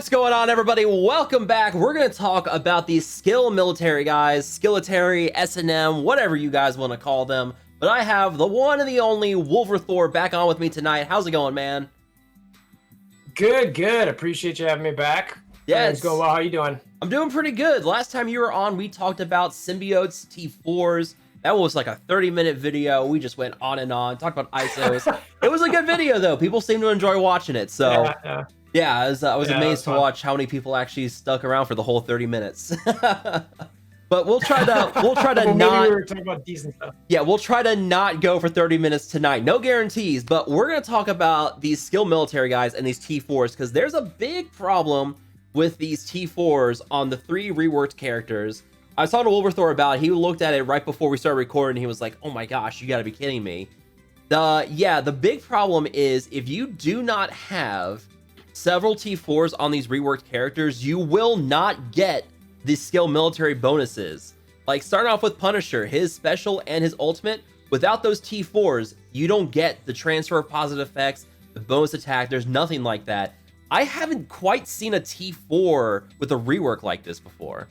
What's going on, everybody? Welcome back. We're going to talk about these skill military guys, skilletary, S&M, whatever you guys want to call them. But I have the one and the only Wolverthor back on with me tonight. How's it going, man? Good. Appreciate you having me back. Yes. It's going well. How you doing? I'm doing pretty good. Last time you were on, we talked about symbiotes, T4's. That was like a 30-minute video. We just went on and on, talked about ISOs. It was a good video, though. People seem to enjoy watching it. So, yeah I was amazed to watch how many people actually stuck around for the whole 30 minutes. But we'll try to well, not. Maybe we were talking about decent stuff. Yeah, we'll try to not go for 30 minutes tonight. No guarantees, but we're going to talk about these skill military guys and these T4s because there's a big problem with these T4s on the 3 reworked characters. I was talking to Wolverthor about it. He looked at it right before we started recording. And he was like, oh my gosh, you got to be kidding me. The big problem is if you do not have several T4s on these reworked characters, you will not get the skill military bonuses. Like starting off with Punisher, his special and his ultimate, without those T4s, you don't get the transfer of positive effects, the bonus attack. There's nothing like that. I haven't quite seen a T4 with a rework like this before.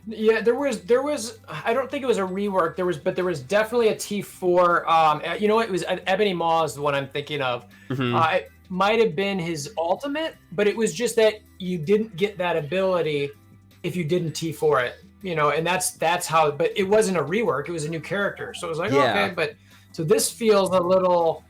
Yeah, there was. I don't think it was a rework. But there was definitely a T4. You know what? It was Ebony Maw is the one I'm thinking of. It might have been his ultimate, but it was just that you didn't get that ability if you didn't T4 it. You know, and that's how. But it wasn't a rework. It was a new character. So it was like, okay, but so this feels a little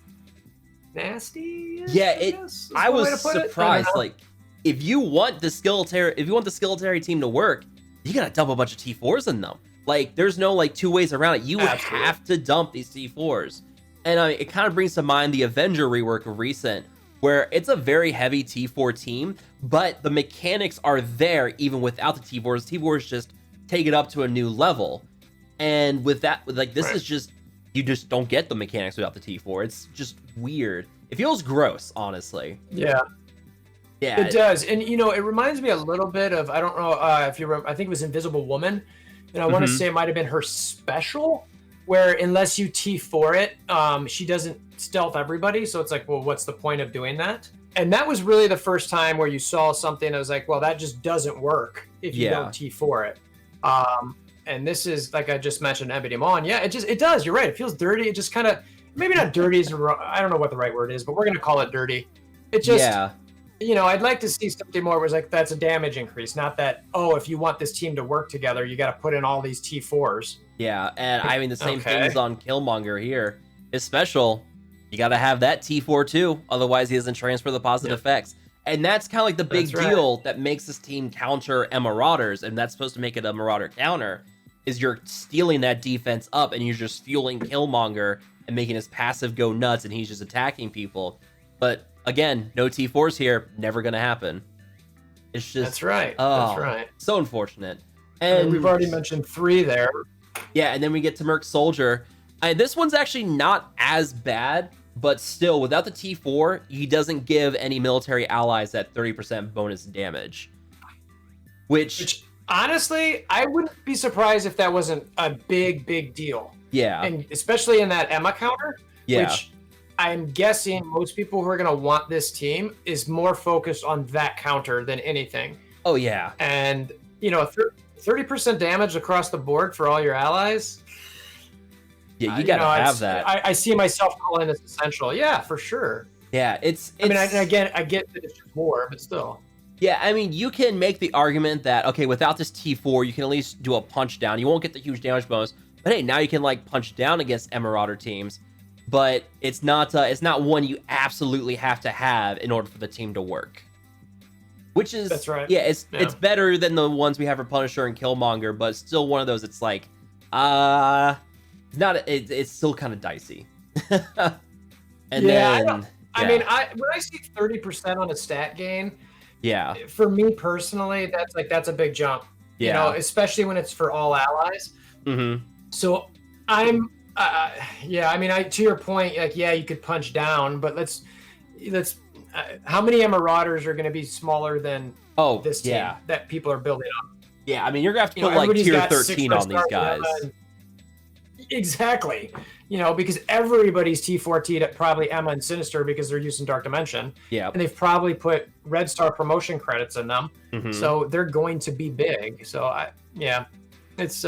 nasty. Yeah, I was surprised. Like, if you want the skilletary team to work, you gotta dump a bunch of T4s in them. Like, there's no like 2 ways around it. You have to dump these T4s. And it kind of brings to mind the Avenger rework of recent, where it's a very heavy T4 team, but the mechanics are there even without the T4s. T4s just take it up to a new level. And with that, like, this is just, you just don't get the mechanics without the T4. It's just weird. It feels gross, honestly. Yeah, it does. And you know, it reminds me a little bit of, I don't know if you remember, I think it was Invisible Woman, and I want to say it might have been her special, where unless you T4 it, she doesn't stealth everybody. So it's like, well, what's the point of doing that? And that was really the first time where you saw something that was like, well, that just doesn't work if you don't T4 it. And this is, like I just mentioned, Ebony Maw. Yeah, it does. You're right. It feels dirty. It just kind of, maybe not dirty is, I don't know what the right word is, but we're going to call it dirty. It just, you know, I'd like to see something more where it's like, that's a damage increase. Not that, oh, if you want this team to work together, you got to put in all these T4s. Yeah, and I mean, the same things on Killmonger here. His special, you got to have that T4 too. Otherwise, he doesn't transfer the positive effects. And that's kind of like the big deal that makes this team counter a Marauders, and that's supposed to make it a Marauder counter, is you're stealing that defense up and you're just fueling Killmonger and making his passive go nuts and he's just attacking people. But again, no T4s here, never going to happen. It's just... That's right. So unfortunate. And we've already mentioned 3 there. Yeah, and then we get to Merc Soldier. This one's actually not as bad, but still, without the T4, he doesn't give any military allies that 30% bonus damage. Which, honestly, I wouldn't be surprised if that wasn't a big deal. Yeah. And especially in that Emma counter, which I'm guessing most people who are going to want this team is more focused on that counter than anything. Oh, yeah. And, you know, 30% damage across the board for all your allies. Yeah, you gotta have that. I see myself calling this essential. Yeah, for sure. Yeah, it's I mean, I get that it's just more, but still. Yeah, I mean, you can make the argument that, okay, without this T4, you can at least do a punch down. You won't get the huge damage bonus, but hey, now you can like punch down against Marauder teams. But it's not one you absolutely have to have in order for the team to work. Which is, that's right. Yeah, it's better than the ones we have for Punisher and Killmonger, but still one of those. It's like, it's still kind of dicey. And then, I mean, when I see 30% on a stat gain, for me personally, that's a big jump. You know, especially when it's for all allies. So I'm, I mean, to your point, like, yeah, you could punch down, but let's. How many Marauders are going to be smaller than this team that people are building up? Yeah, I mean, you're going to have to put like tier 13 on these guys. Exactly. you know, because everybody's T4 T'd at probably Emma and Sinister because they're using Dark Dimension. Yeah. And they've probably put Red Star promotion credits in them. So they're going to be big. So it's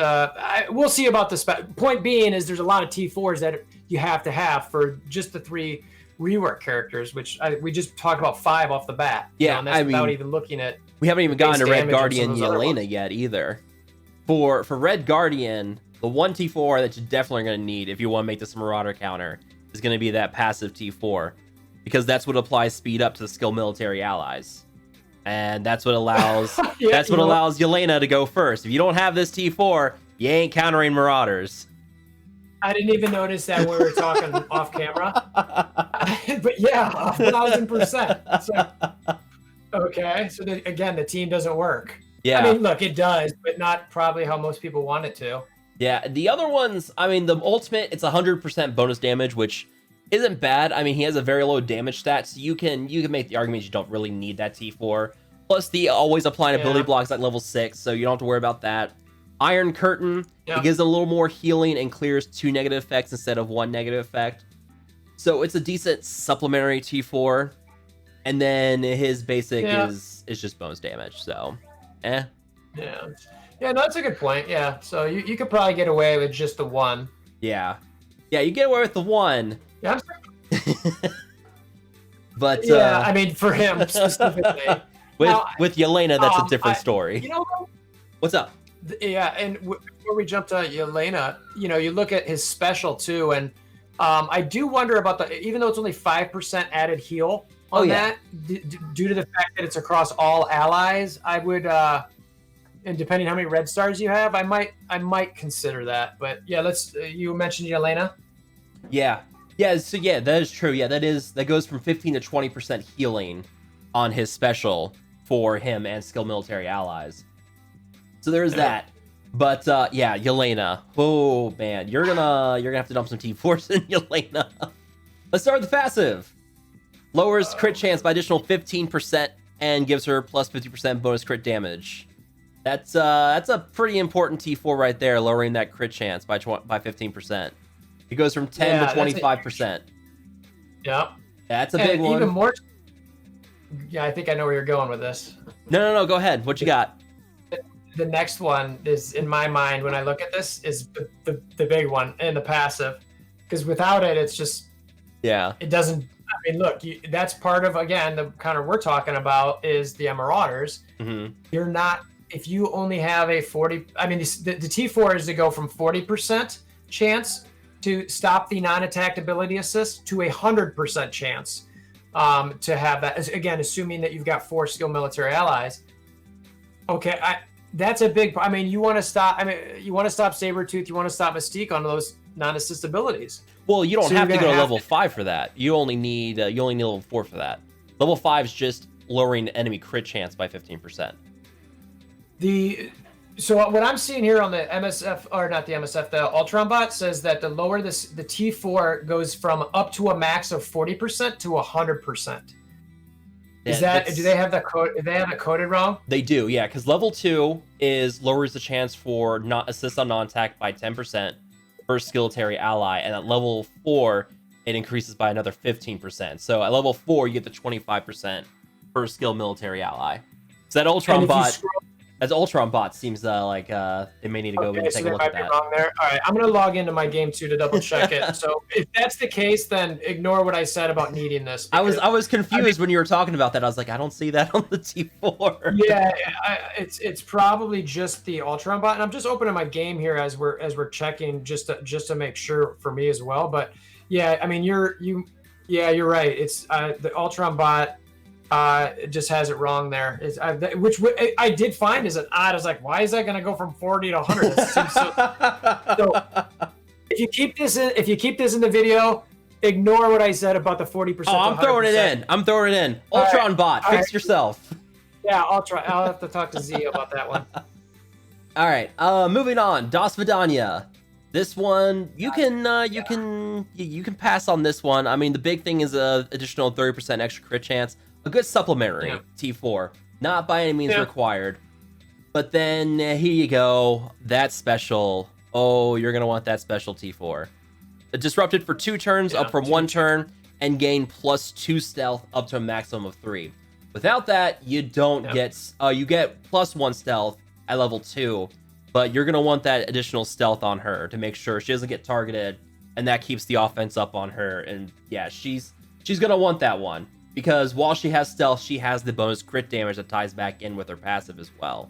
we'll see about the point being is there's a lot of T4s that you have to have for just the 3 rework characters, which we just talked about 5 off the bat. Yeah, you know, and that's without even looking at. We haven't even gotten to Red Guardian Elena yet either. For Red Guardian, the one T4 that you're definitely going to need if you want to make this a Marauder counter is going to be that passive T4, because that's what applies speed up to the skill military allies, and that's what allows allows Elena to go first. If you don't have this T4, you ain't countering Marauders. I didn't even notice that when we were talking off camera, but yeah, 1,000%. So, okay, so again, the team doesn't work. Yeah, I mean, look, it does, but not probably how most people want it to. Yeah, the other ones, I mean, the ultimate, it's 100% bonus damage, which isn't bad. I mean, he has a very low damage stat, so you can make the argument you don't really need that T4. Plus, the always applying ability blocks at level 6, so you don't have to worry about that. Iron Curtain, it gives a little more healing and clears 2 negative effects instead of 1 negative effect. So it's a decent supplementary T4. And then his basic is just bonus damage, so Yeah. Yeah, no, that's a good point. Yeah, so you could probably get away with just the 1. Yeah, you get away with the 1. Yeah, but yeah, I mean, for him specifically. with Elena, that's a different story. You know what's up? Yeah, and before we jump to Elena, you know, you look at his special too, and I do wonder about even though it's only 5% added heal on that, due to the fact that it's across all allies, I would. And depending on how many red stars you have, I might consider that. But yeah, you mentioned Elena. Yeah. So that is true. Yeah, that goes from 15 to 20% healing on his special for him and skill military allies. So there's that. But Elena. Oh man, you're gonna have to dump some T4s in Elena. Let's start with the passive. Lowers crit chance by additional 15% and gives her plus 50% bonus crit damage. That's a pretty important T4 right there, lowering that crit chance by 15%. It goes from 10 to 25%. Yep. That's a big one. Even more. Yeah, I think I know where you're going with this. No, go ahead. What you got? The next one is, in my mind, when I look at this, is the big one in the passive, because without it, it's just it doesn't. I mean, look, that's part of, again, the counter we're talking about is the Marauders. You're not. If you only have a 40, I mean, the T4 is to go from 40% chance to stop the non-attacked ability assist to 100% chance to have that. Again, assuming that you've got 4 skill military allies. Okay, that's a big. I mean, you want to stop. You want to stop Sabretooth. You want to stop Mystique on those non-assist abilities. Well, you don't have to go to level 5 for that. You only need level 4 for that. Level 5 is just lowering enemy crit chance by 15%. So what I'm seeing here on the MSF, or not the MSF, the Ultron bot says that the lower the T4 goes from up to a max of 40% to 100%. Is that, do they have that code? Do they have it coded wrong? They do, yeah, because level 2 lowers the chance for assist on non-attack by 10% per skilletary ally, and at level 4 it increases by another 15%. So at level 4 you get the 25% per skill military ally. So that Ultron bot. As Ultron bot seems like they may need to go and take a look at that. Wrong there. All right, I'm going to log into my game too to double check it. So if that's the case, then ignore what I said about needing this. I was confused when you were talking about that. I was like, I don't see that on the T4. Yeah, it's probably just the Ultron bot, and I'm just opening my game here as we're checking just to make sure for me as well. But yeah, I mean you're right. It's the Ultron bot. It just has it wrong there. Which I did find is an odd. I was like, why is that going to go from 40 to 100? That seems so if you keep this in the video, ignore what I said about the 40%. Oh, I'm throwing it in. Ultron bot, fix yourself. Yeah, I'll try. I'll have to talk to Z about that one. All right. Moving on. Das Vidania. This one you can pass on this one. I mean, the big thing is a additional 30% extra crit chance. A good supplementary T4, not by any means required. But then here you go, that special. Oh, you're gonna want that special T4. disrupted for 2 turns, up from 1 turn, and gain +2 stealth up to a maximum of 3. Without that, you don't get, you get +1 stealth at level 2, but you're going to want that additional stealth on her to make sure she doesn't get targeted, and that keeps the offense up on her. And yeah, she's going to want that one, because while she has stealth, she has the bonus crit damage that ties back in with her passive as well.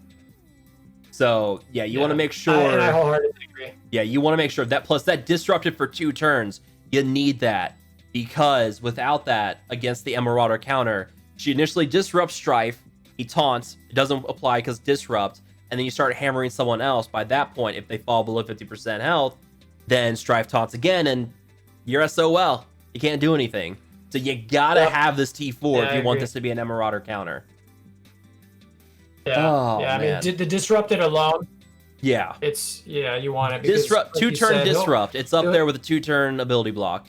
So yeah, you want to make sure. I wholeheartedly agree. Yeah, you want to make sure that, plus that disrupted for 2 turns, you need that, because without that, against the Marauder counter, she initially disrupts Strife, he taunts, it doesn't apply because disrupt, and then you start hammering someone else. By that point, if they fall below 50% health, then Strife taunts again, and you're SOL. You can't do anything. So you gotta have this T4 if you want this to be an Marauder counter. Yeah, I mean, the disrupted alone. Yeah, it's you want it. Disrupt, like 2-turn disrupt. It's up there with a 2-turn ability block.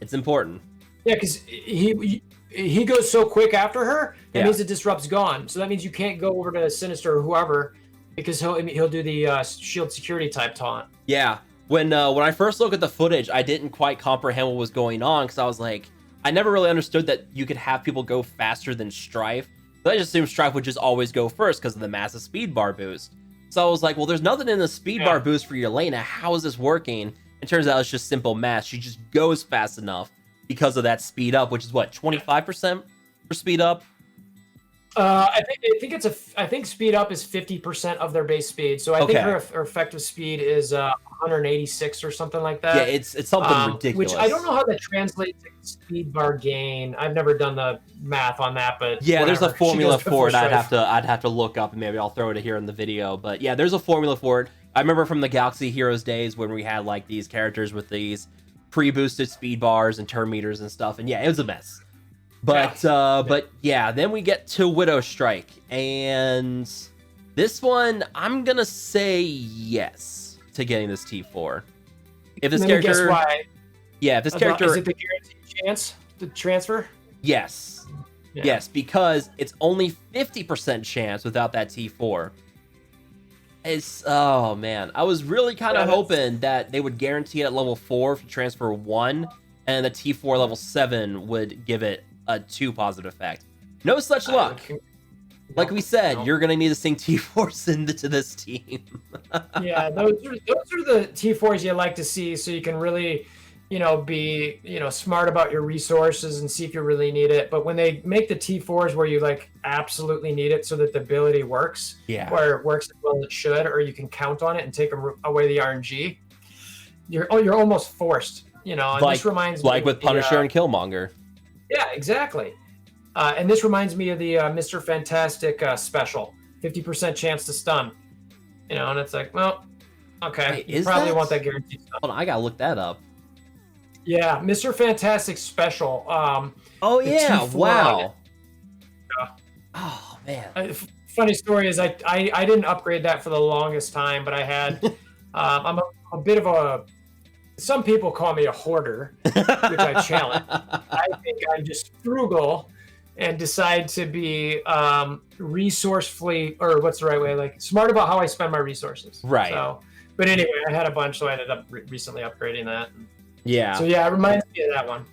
It's important. Yeah, because he goes so quick after her. That means the disrupt's gone. So that means you can't go over to Sinister or whoever, because he'll do the shield security type taunt. Yeah. When I first looked at the footage, I didn't quite comprehend what was going on, because I was like, I never really understood that you could have people go faster than Strife. So I just assumed Strife would just always go first because of the massive speed bar boost. So I was like, well, there's nothing in the speed bar boost for Elena. How is this working? It turns out it's just simple math. She just goes fast enough because of that speed up, which is what, 25% for speed up? I think speed up is 50% of their base speed. So I think her effective speed is 186 or something like that. Yeah, it's something ridiculous. Which I don't know how that translates to speed bar gain. I've never done the math on that, but yeah, whatever. There's a formula for it. I'd have to look up, and maybe I'll throw it here in the video. But yeah, there's a formula for it. I remember from the Galaxy Heroes days when we had like these characters with these pre-boosted speed bars and turn meters and stuff, and yeah, it was a mess. But yeah, then we get to Widow Strike, and this one I'm gonna say yes to getting this T4. If this character, guess why? Yeah, if this character, is it the guaranteed chance to transfer? Yes, yes, because it's only 50% chance without that T4. It's, oh man, I was really kind of hoping that they would guarantee it at level 4 for transfer 1, and the T4 level 7 would give it a 2 positive effect. No such luck. Like we said, you're gonna need to sing T4s into this team. Yeah, those are the T4s you like to see, so you can really, be smart about your resources and see if you really need it. But when they make the T4s where you like absolutely need it so that the ability works, where it works as well as it should, or you can count on it and take away the RNG, you're almost forced. And this reminds me with Punisher and Killmonger. Yeah, exactly. And this reminds me of the Mr. Fantastic special, 50% chance to stun. And it's like, well, okay, wait, you probably want that guaranteed stun. Hold on, I gotta look that up. Yeah, Mr. Fantastic special. Oh yeah, wow. Oh man. Funny story is I didn't upgrade that for the longest time, but I had. I'm a bit of a. Some people call me a hoarder, which I challenge. I think I'm just frugal and decide to be resourcefully, or what's the right way, like smart about how I spend my resources. Right. So, but anyway, I had a bunch, so I ended up recently upgrading that. Yeah. So yeah, it reminds me of that one.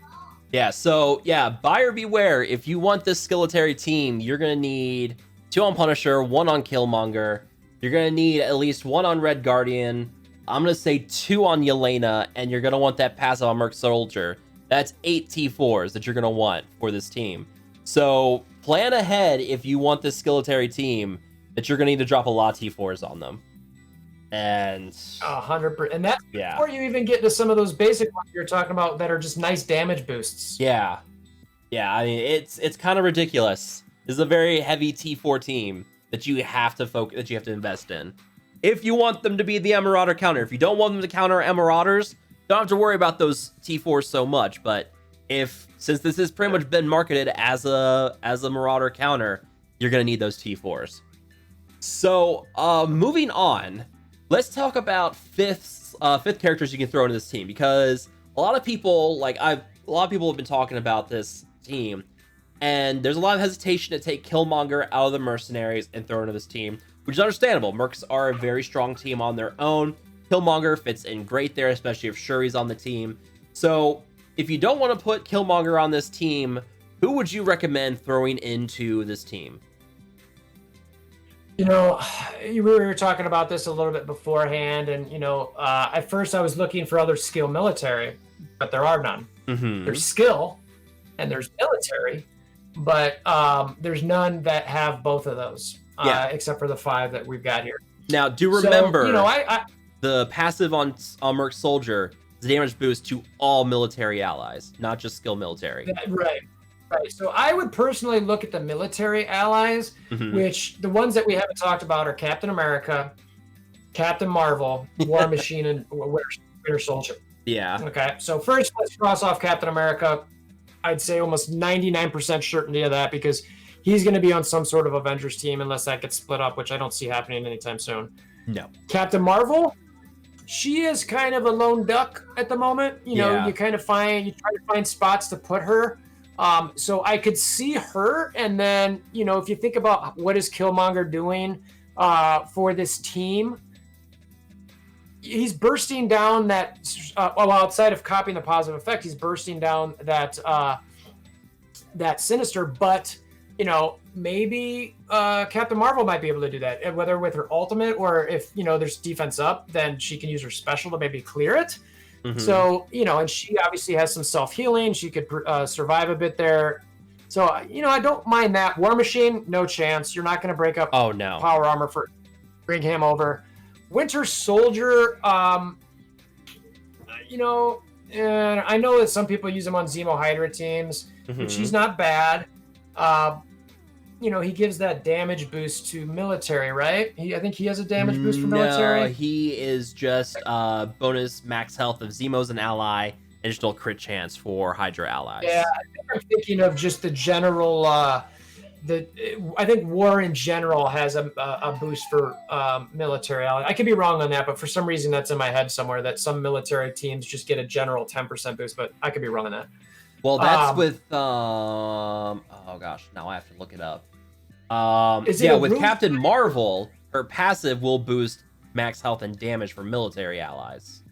Yeah, so yeah, buyer beware. If you want this skeletal team, you're going to need 2 on Punisher, 1 on Killmonger. You're going to need at least 1 on Red Guardian. I'm going to say 2 on Elena, and you're going to want that passive on Merc Soldier. That's 8 T4s that you're going to want for this team. So plan ahead if you want this skeletal team, that you're going to need to drop a lot of T4s on them. And 100%. And that's before you even get to some of those basic ones you're talking about that are just nice damage boosts. Yeah. Yeah, I mean, it's kind of ridiculous. This is a very heavy T4 team that you have to invest in. If you want them to be the Marauder counter. If you don't want them to counter Marauders, don't have to worry about those T4s so much. But since this has pretty much been marketed as a Marauder counter, you're gonna need those T4s. So moving on, let's talk about fifth characters you can throw into this team, because a lot of people have been talking about this team, and there's a lot of hesitation to take Killmonger out of the Mercenaries and throw into this team, which is understandable. Mercs are a very strong team on their own. Killmonger fits in great there, especially if Shuri's on the team. So if you don't want to put Killmonger on this team, who would you recommend throwing into this team? You know, we were talking about this a little bit beforehand, and you know, at first I was looking for other skill military, but there are none. There's skill and there's military, but there's none that have both of those, except for the 5 that we've got here. Now, do remember, so, you know, the passive on Merc Soldier is a damage boost to all military allies, not just skill military. Right. So I would personally look at the military allies, which the ones that we haven't talked about are Captain America, Captain Marvel, War Machine, and Winter Soldier. Yeah. Okay. So first, let's cross off Captain America. I'd say almost 99% certainty of that because he's going to be on some sort of Avengers team unless that gets split up, which I don't see happening anytime soon. No. Captain Marvel, she is kind of a lone duck at the moment. You know, you try to find spots to put her. So I could see her, and then, you know, if you think about what is Killmonger doing for this team, he's bursting down that, outside of copying the positive effect, he's bursting down that that Sinister, but, you know, maybe Captain Marvel might be able to do that, whether with her ultimate or if, you know, there's defense up, then she can use her special to maybe clear it. So, you know, and she obviously has some self-healing. She could survive a bit there. So, you know, I don't mind that. War Machine, no chance. You're not going to break up power armor for bring him over. Winter Soldier, you know, and I know that some people use him on Zemo Hydra teams, which he's not bad. You know, he gives that damage boost to military, right? I think he has a damage boost for military. No, he is just bonus max health of Zemo's an ally, additional crit chance for Hydra allies. Yeah, I think I'm thinking of just the general. I think War in general has a boost for military allies. I could be wrong on that, but for some reason that's in my head somewhere that some military teams just get a general 10% boost, but I could be wrong on that. Well, that's with oh gosh, now I have to look it up. With Captain Marvel, her passive will boost max health and damage for military allies,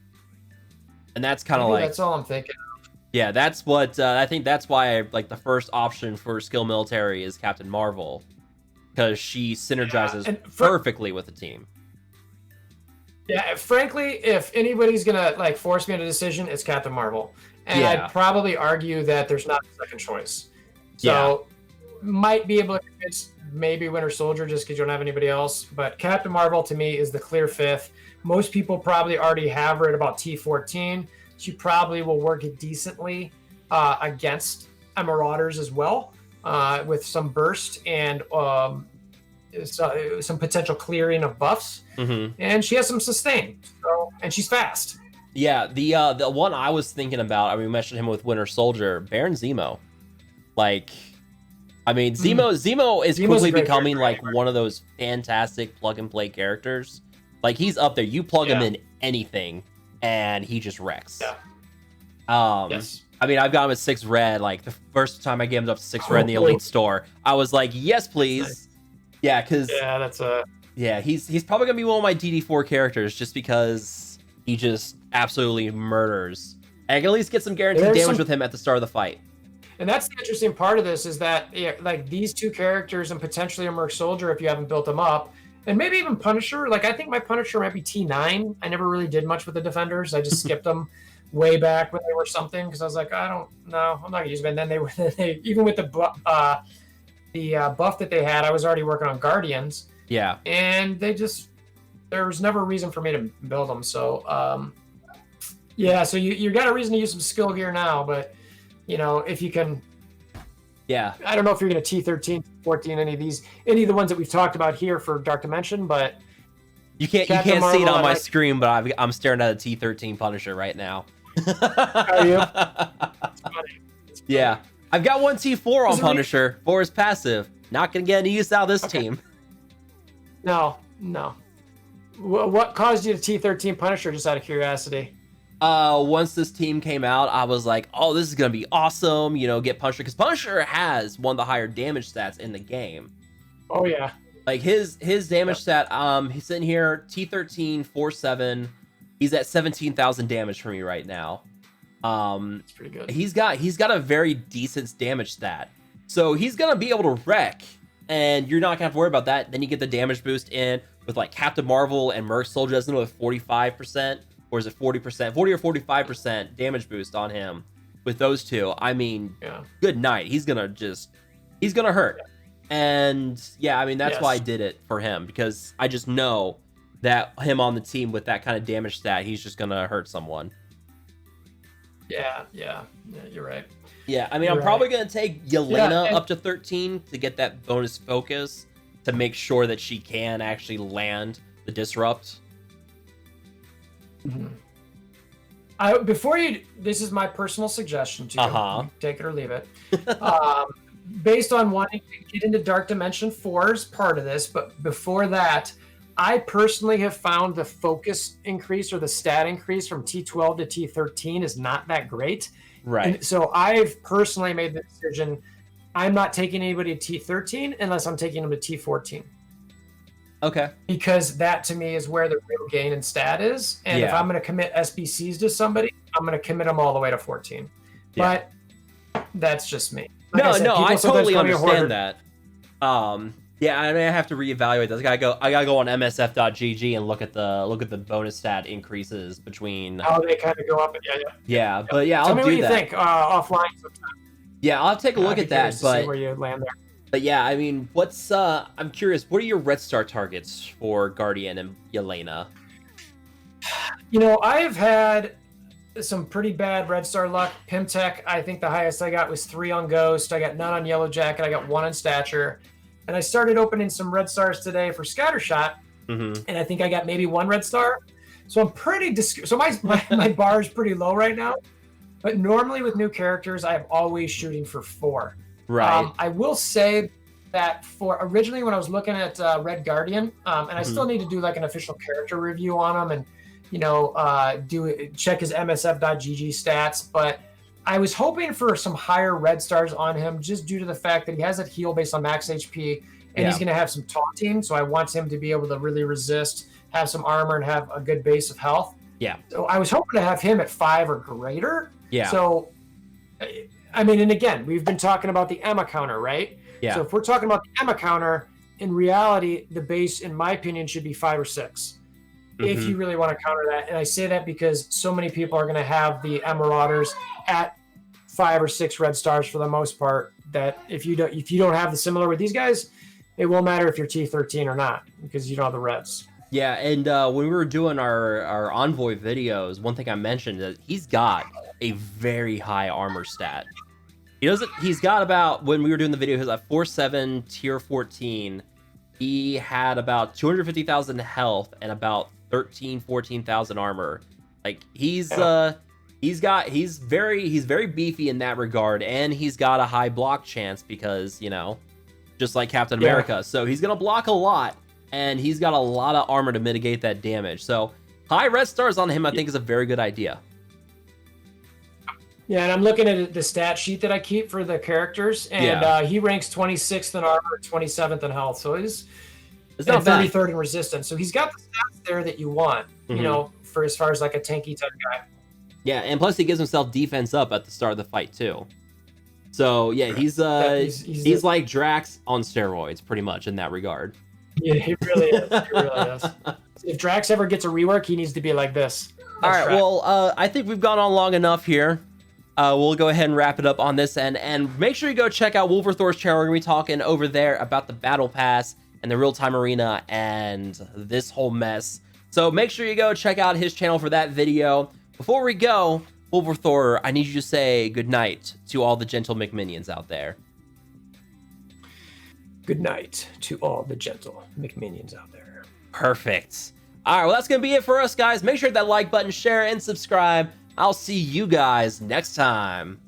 and that's kind of like that's all I'm thinking. Yeah, that's what I think. That's why the first option for skill military is Captain Marvel, because she synergizes perfectly with the team. Yeah, frankly, if anybody's gonna force me into a decision, it's Captain Marvel, and I'd probably argue that there's not a second choice. So might be able to convince maybe Winter Soldier just because you don't have anybody else, but Captain Marvel to me is the clear 5th. Most people probably already have her at about T14. She probably will work it decently against Marauders as well, with some burst and some potential clearing of buffs. And she has some sustain, and she's fast. Yeah, the one I was thinking about, I mean, we mentioned him with Winter Soldier, Baron Zemo. Zemo is quickly becoming one of those fantastic plug and play characters. He's up there. You plug him in anything, and he just wrecks. Yes. I mean, I've got him at 6 red. The first time I gave him up to 6 red in the Elite store, I was like, yes, please. Nice. Yeah, because he's probably gonna be one of my DD4 characters just because he just absolutely murders. I can at least get some guaranteed damage with him at the start of the fight. And that's the interesting part of this is that these two characters and potentially a Merc Soldier if you haven't built them up, and maybe even Punisher. I think my Punisher might be T9. I never really did much with the Defenders. I just skipped them way back when they were something because I was like, I don't know, I'm not gonna use them. And then they even with the buff that they had, I was already working on Guardians. Yeah. And there was never a reason for me to build them. So so you got a reason to use some skill gear now, but if you can, I don't know if you're going to T13, 14, any of the ones that we've talked about here for Dark Dimension, but you can't see it on my screen, but I'm staring at a T13 Punisher right now. Are you? Yeah, I've got one T4 on Punisher for his passive. Not going to get any use out of this team. No. What caused you to T13 Punisher? Just out of curiosity. Once this team came out, I was like, oh, this is gonna be awesome, get Punisher, because Punisher has one of the higher damage stats in the game. Oh yeah. His damage stat, he's sitting here, T13, 4/7, He's at 17,000 damage for me right now. That's pretty good. He's got a very decent damage stat. So he's gonna be able to wreck, and you're not gonna have to worry about that. Then you get the damage boost in with like Captain Marvel and Merc Soldier, doesn't know, with 45%, or is it 40%? 40 or 45% damage boost on him with those two. I mean, good night. He's gonna hurt. And yeah, I mean, that's why I did it for him, because I just know that him on the team with that kind of damage stat, he's just gonna hurt someone. Yeah, you're right. Yeah, I mean, I'm probably going to take Elena up to 13 to get that bonus focus to make sure that she can actually land the disrupt. This is my personal suggestion to you. Take it or leave it. Based on wanting to get into Dark Dimension 4's part of this, but before that, I personally have found the focus increase or the stat increase from T12 to T13 is not that great. Right. And so I've personally made the decision, I'm not taking anybody to T13 unless I'm taking them to T14. Okay. Because that to me is where the real gain in stat is. And if I'm going to commit SBCs to somebody, I'm going to commit them all the way to 14. Yeah. But that's just me. Like I totally understand that. Yeah, I mean, I have to reevaluate this. I gotta go on MSF.gg and look at the bonus stat increases between. How they kind of go up. Yeah, but yeah, I'll do that. Tell me what you think offline sometime. Yeah, I'll take a look at that. But see where you land there. But yeah, I mean, I'm curious. What are your Red Star targets for Guardian and Elena? You know, I have had some pretty bad Red Star luck. Pimtech, I think the highest I got was 3 on Ghost. I got none on Yellow Jacket. I got 1 on Stature. And I started opening some Red Stars today for Scattershot, and I think I got maybe 1 Red Star. So I'm pretty so my bar is pretty low right now. But normally with new characters, I'm always shooting for 4. Right. I will say that for originally when I was looking at Red Guardian, and I still need to do like an official character review on him, and check his MSF.gg stats, but I was hoping for some higher Red Stars on him just due to the fact that he has that heal based on max HP, and he's going to have some taunting, so I want him to be able to really resist, have some armor, and have a good base of health. Yeah. So I was hoping to have him at 5 or greater. Yeah. So, I mean, and again, we've been talking about the Emma counter, right? Yeah. So if we're talking about the Emma counter, in reality, the base, in my opinion, should be 5 or 6. If you really want to counter that. And I say that because so many people are going to have the Marauders at 5 or 6 Red Stars for the most part, that if you don't have the similar with these guys, it won't matter if you're T13 or not, because you don't have the Reds. Yeah, and when we were doing our Envoy videos, one thing I mentioned is he's got a very high armor stat. He's got about, when we were doing the video, he was at 4/7 tier 14. He had about 250,000 health and about 14,000 armor. Like he's very beefy in that regard, and he's got a high block chance because, just like Captain America. So he's gonna block a lot, and he's got a lot of armor to mitigate that damage. So high Red Stars on him, I think, is a very good idea. Yeah, and I'm looking at the stat sheet that I keep for the characters, and he ranks 26th in armor, 27th in health. So it's not 33rd in resistance. So he's got the stats there that you want, for as far as like a tanky type guy. Yeah, and plus he gives himself defense up at the start of the fight too. So yeah, he's like Drax on steroids, pretty much in that regard. Yeah, he really is. He really is. If Drax ever gets a rework, he needs to be like this. All right, well, I think we've gone on long enough here. We'll go ahead and wrap it up on this end, and make sure you go check out Wolverthor's channel. We're gonna be talking over there about the Battle Pass and the real-time arena and this whole mess. So make sure you go check out his channel for that video. Before we go, Wolverthor, I need you to say goodnight to all the gentle McMinions out there. Good night to all the gentle McMinions out there. Perfect. All right, well, that's going to be it for us, guys. Make sure to hit that like button, share, and subscribe. I'll see you guys next time.